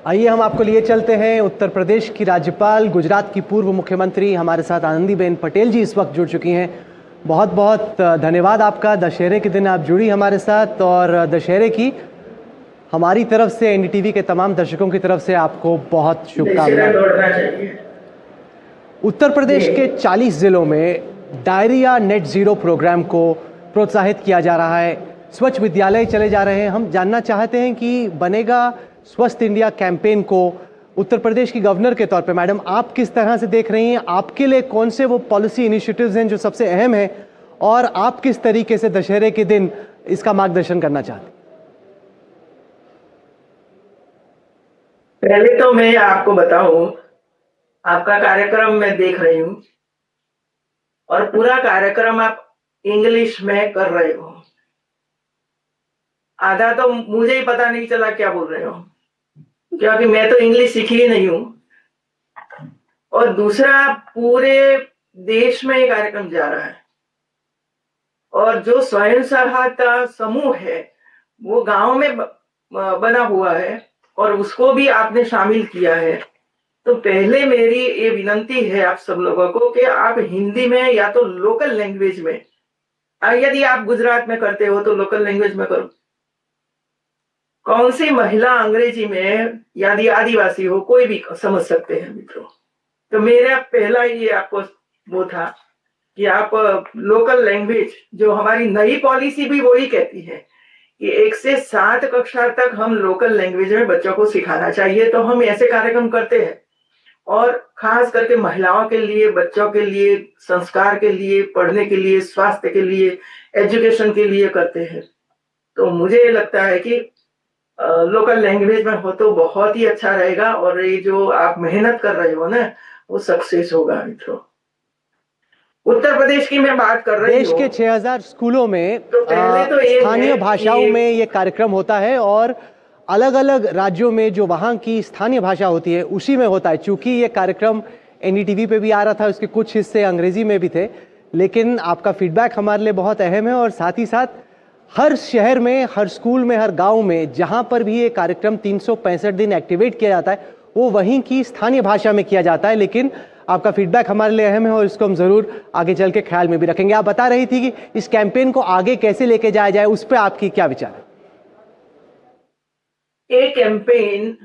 आइए हम आपको लिए चलते हैं उत्तर प्रदेश की राज्यपाल, गुजरात की पूर्व मुख्यमंत्री हमारे साथ आनंदीबेन पटेल जी इस वक्त जुड़ चुकी हैं। बहुत बहुत धन्यवाद आपका। दशहरे के दिन आप जुड़ी हमारे साथ और दशहरे की हमारी तरफ से, एनडीटीवी के तमाम दर्शकों की तरफ से आपको बहुत शुभकामनाएं। उत्तर प्रदेश के 40 जिलों में डायरिया नेट जीरो प्रोग्राम को प्रोत्साहित किया जा रहा है। स्वच्छ विद्यालय चले जा रहे हैं। हम जानना चाहते हैं कि बनेगा स्वस्थ इंडिया कैंपेन को उत्तर प्रदेश की गवर्नर के तौर पे मैडम आप किस तरह से देख रही हैं? आपके लिए कौन से वो पॉलिसी इनिशिएटिव्स हैं जो सबसे अहम हैं और आप किस तरीके से दशहरे के दिन इसका मार्गदर्शन करना चाहते हैं? पहले तो मैं आपको बताऊं, आपका कार्यक्रम मैं देख रही हूं और पूरा कार्यक्रम आप इंग्लिश में कर रहे हो। आधा तो मुझे ही पता नहीं चला क्या बोल रहे हो, क्योंकि मैं तो इंग्लिश सीखी ही नहीं हूं। और दूसरा, पूरे देश में ये कार्यक्रम जा रहा है और जो स्वयं सहायता समूह है वो गांव में बना हुआ है और उसको भी आपने शामिल किया है। तो पहले मेरी ये विनती है आप सब लोगों को कि आप हिंदी में या तो लोकल लैंग्वेज में, यदि आप गुजरात में करते हो तो लोकल लैंग्वेज में करो। कौन सी महिला अंग्रेजी में, यदि आदिवासी हो कोई भी समझ सकते हैं मित्रों। तो मेरा पहला ये आपको वो था कि आप लोकल लैंग्वेज, जो हमारी नई पॉलिसी भी वही कहती है कि 1 से 7 कक्षा तक हम लोकल लैंग्वेज में बच्चों को सिखाना चाहिए। तो हम ऐसे कार्यक्रम करते हैं और खास करके महिलाओं के लिए, बच्चों के लिए, संस्कार के लिए, पढ़ने के लिए, स्वास्थ्य के लिए, एजुकेशन के लिए करते हैं। तो मुझे लगता है कि लोकल लैंग्वेज में हो तो बहुत ही अच्छा रहेगा और ये जो आप मेहनत कर रहे हो ना वो सक्सेस होगा मित्रों। उत्तर प्रदेश की मैं बात कर रही हूँ। देश के 6000 स्कूलों में तो पहले तो स्थानीय भाषाओं में ये कार्यक्रम होता है और अलग अलग राज्यों में जो वहाँ की स्थानीय भाषा होती है उसी में होता है। चूंकि ये कार्यक्रम एनडीटीवी पे भी आ रहा था, उसके कुछ हिस्से अंग्रेजी में भी थे, लेकिन आपका फीडबैक हमारे लिए बहुत अहम है। और साथ ही साथ हर शहर में, हर स्कूल में, हर गांव में जहां पर भी ये कार्यक्रम 365 दिन एक्टिवेट किया जाता है वो वहीं की स्थानीय भाषा में किया जाता है। लेकिन आपका फीडबैक हमारे लिए अहम है और इसको हम जरूर आगे चल के ख्याल में भी रखेंगे। आप बता रही थी कि इस कैंपेन को आगे कैसे लेके जाया जाए, उस पर आपकी क्या विचार है? ये कैंपेन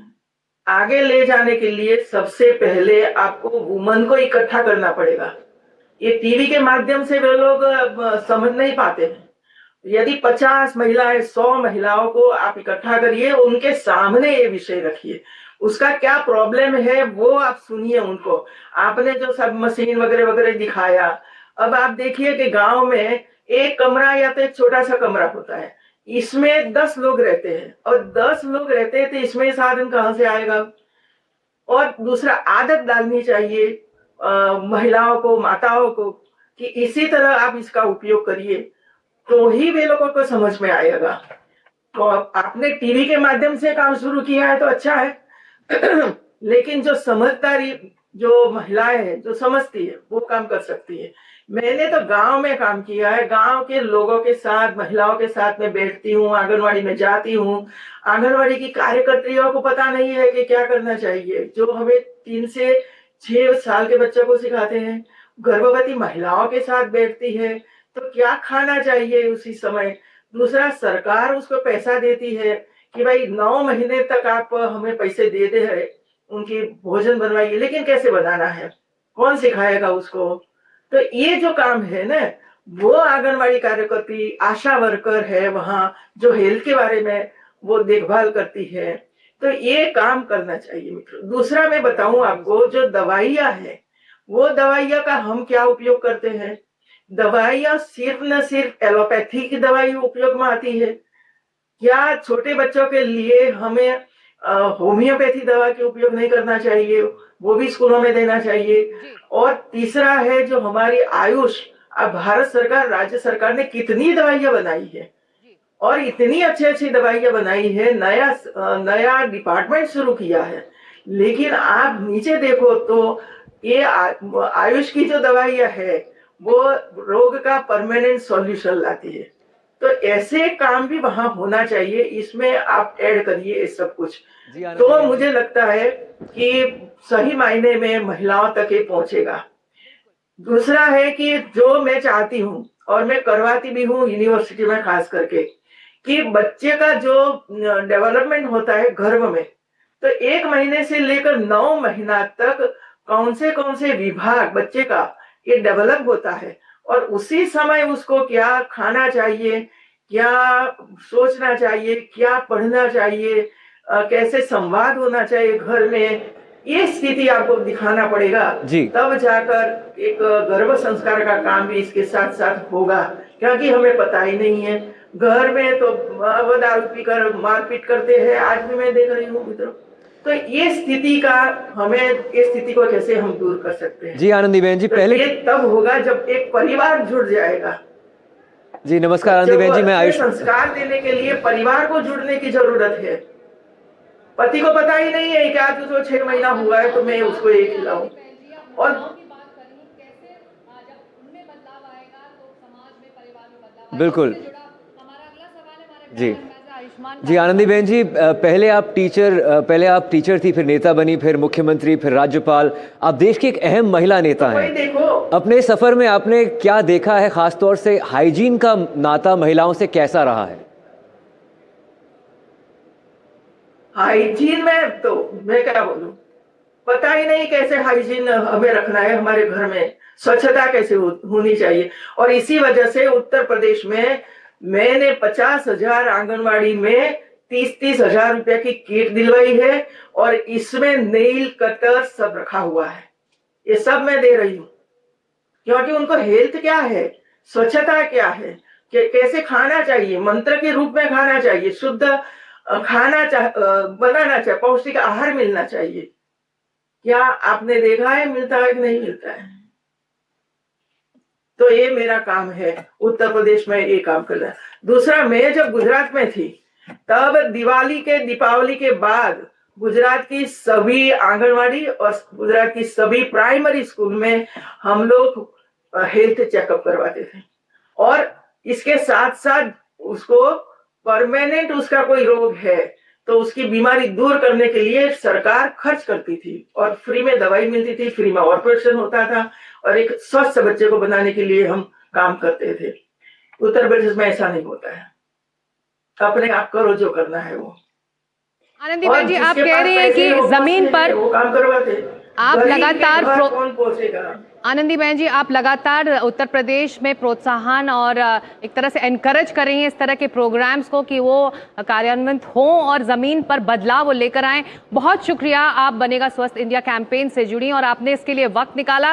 आगे ले जाने के लिए सबसे पहले आपको वुमन को इकट्ठा करना पड़ेगा। ये टीवी के माध्यम से वे लोग समझ नहीं पाते हैं। यदि 50 महिलाएं, 100 महिलाओं को आप इकट्ठा करिए, उनके सामने ये विषय रखिए, उसका क्या प्रॉब्लम है वो आप सुनिए उनको। आपने जो सब मशीन वगैरह वगैरह दिखाया, अब आप देखिए कि गांव में एक कमरा या तो एक छोटा सा कमरा होता है, इसमें 10 लोग रहते हैं और 10 लोग रहते हैं तो इसमें साधन कहां से आएगा। और दूसरा, आदत डालनी चाहिए महिलाओं को, माताओं को कि इसी तरह आप इसका उपयोग करिए, तो ही वे लोगों को समझ में आएगा। तो आपने टीवी के माध्यम से काम शुरू किया है तो अच्छा है लेकिन जो समझदारी, जो महिलाएं हैं जो समझती है वो काम कर सकती है। मैंने तो गांव में काम किया है, गांव के लोगों के साथ, महिलाओं के साथ में बैठती हूँ, आंगनवाड़ी में जाती हूँ। आंगनवाड़ी की कार्यकर्तियों को पता नहीं है कि क्या करना चाहिए, जो हमें 3 से 6 साल के बच्चों को सिखाते हैं। गर्भवती महिलाओं के साथ बैठती है तो क्या खाना चाहिए उसी समय। दूसरा, सरकार उसको पैसा देती है कि भाई 9 महीने तक आप हमें पैसे दे दे रहे, उनकी भोजन बनवाइए, लेकिन कैसे बनाना है, कौन सिखाएगा उसको। तो ये जो काम है ना, वो आंगनवाड़ी कार्यकर्ती, आशा वर्कर है वहां, जो हेल्थ के बारे में वो देखभाल करती है। तो ये काम करना चाहिए मित्रों। दूसरा मैं बताऊं आपको, जो दवाइयां है वो दवाइयां का हम क्या उपयोग करते हैं। दवाइयां सिर्फ न सिर्फ एलोपैथी की दवाई उपयोग में आती है, क्या छोटे बच्चों के लिए हमें होम्योपैथी दवा के उपयोग नहीं करना चाहिए, वो भी स्कूलों में देना चाहिए। और तीसरा है जो हमारी आयुष, अब भारत सरकार, राज्य सरकार ने कितनी दवाइयां बनाई है और इतनी अच्छी अच्छी दवाइयां बनाई है, नया नया डिपार्टमेंट शुरू किया है। लेकिन आप नीचे देखो तो ये आयुष की जो दवाइयां है वो रोग का परमानेंट सॉल्यूशन लाती है। तो ऐसे काम भी वहां होना चाहिए, इसमें आप ऐड करिए ये सब कुछ। जी आनंद तो बहन जी। मुझे लगता है कि सही मायने में महिलाओं तक ये पहुंचेगा। दूसरा है कि जो मैं चाहती हूँ और मैं करवाती भी हूँ यूनिवर्सिटी में खास करके, कि बच्चे का जो डेवलपमेंट होता है गर्भ में, तो 1 महीने से लेकर 9 महीना तक कौन से विभाग बच्चे का ये डेवलप होता है, और उसी समय उसको क्या खाना चाहिए, क्या सोचना चाहिए, क्या पढ़ना चाहिए, कैसे संवाद होना चाहिए घर में, ये स्थिति आपको दिखाना पड़ेगा। जी। तब जाकर एक गर्भ संस्कार का काम भी इसके साथ-साथ होगा, क्योंकि हमें पता ही नहीं है। घर में तो वो दारू पीकर मारपीट करते हैं, आज भी मैं देख रही हूँ मित्रों। तो ये स्थिति का इस स्थिति को कैसे हम दूर कर सकते हैं? जी आनंदी बहन जी, तो पहले ये तब होगा जब एक परिवार जुड़ जाएगा। जी नमस्कार आनंदी बच्चों को बहन जी, मैं अच्छे आयुष। संस्कार देने के लिए परिवार को जुड़ने की जरूरत है। पति को पता ही नहीं है कि आज उसको 6 महीना हुआ है तो मैं उसको ये खिलाऊं। और बिल्कुल। जी जी आनंदी बहन जी, पहले आप टीचर थी, फिर नेता बनी, फिर मुख्यमंत्री, फिर राज्यपाल। आप देश की एक अहम महिला नेता वही हैं। देखो, अपने सफर में आपने क्या देखा है, खासतौर से हाइजीन का नाता महिलाओं से कैसा रहा है? हाइजीन में तो मैं क्या बोलूं, पता ही नहीं कैसे हाइजीन हमें रखना है हमारे घर में, स्वच्छता कैसे होनी चाहिए। और इसी वजह से उत्तर प्रदेश में मैंने 50,000 आंगनवाड़ी में 30-30 हजार रुपया की किट दिलवाई है, और इसमें नेल कटर सब रखा हुआ है। ये सब मैं दे रही हूँ, क्योंकि उनको हेल्थ क्या है, स्वच्छता क्या है, कैसे खाना चाहिए, मंत्र के रूप में खाना चाहिए, शुद्ध बनाना चाहिए, पौष्टिक आहार मिलना चाहिए। क्या आपने देखा है मिलता है कि नहीं मिलता है? तो ये मेरा काम है, उत्तर प्रदेश में ये काम करना। दूसरा, मैं जब गुजरात में थी तब दीपावली के बाद गुजरात की सभी आंगनवाड़ी और गुजरात की सभी प्राइमरी स्कूल में हम लोग हेल्थ चेकअप करवाते थे, और इसके साथ साथ उसको परमानेंट उसका कोई रोग है तो उसकी बीमारी दूर करने के लिए सरकार खर्च करती थी, और फ्री में दवाई मिलती थी, फ्री में ऑपरेशन होता था, और एक स्वस्थ बच्चे को बनाने के लिए हम काम करते थे। उत्तर प्रदेश में ऐसा नहीं होता है, अपने आप करो जो करना है वो। आनंदी बहन जी, आप कह रही हैं कि वो जमीन पर वो काम करवाते, आप लगातार कौन पहुंचेगा? आनंदी बहन जी, आप लगातार उत्तर प्रदेश में प्रोत्साहन और एक तरह से एनकरेज कर रही हैं इस तरह के प्रोग्राम्स को कि वो कार्यान्वित हों और ज़मीन पर बदलाव वो लेकर आएं। बहुत शुक्रिया, आप बनेगा स्वस्थ इंडिया कैंपेन से जुड़ी और आपने इसके लिए वक्त निकाला।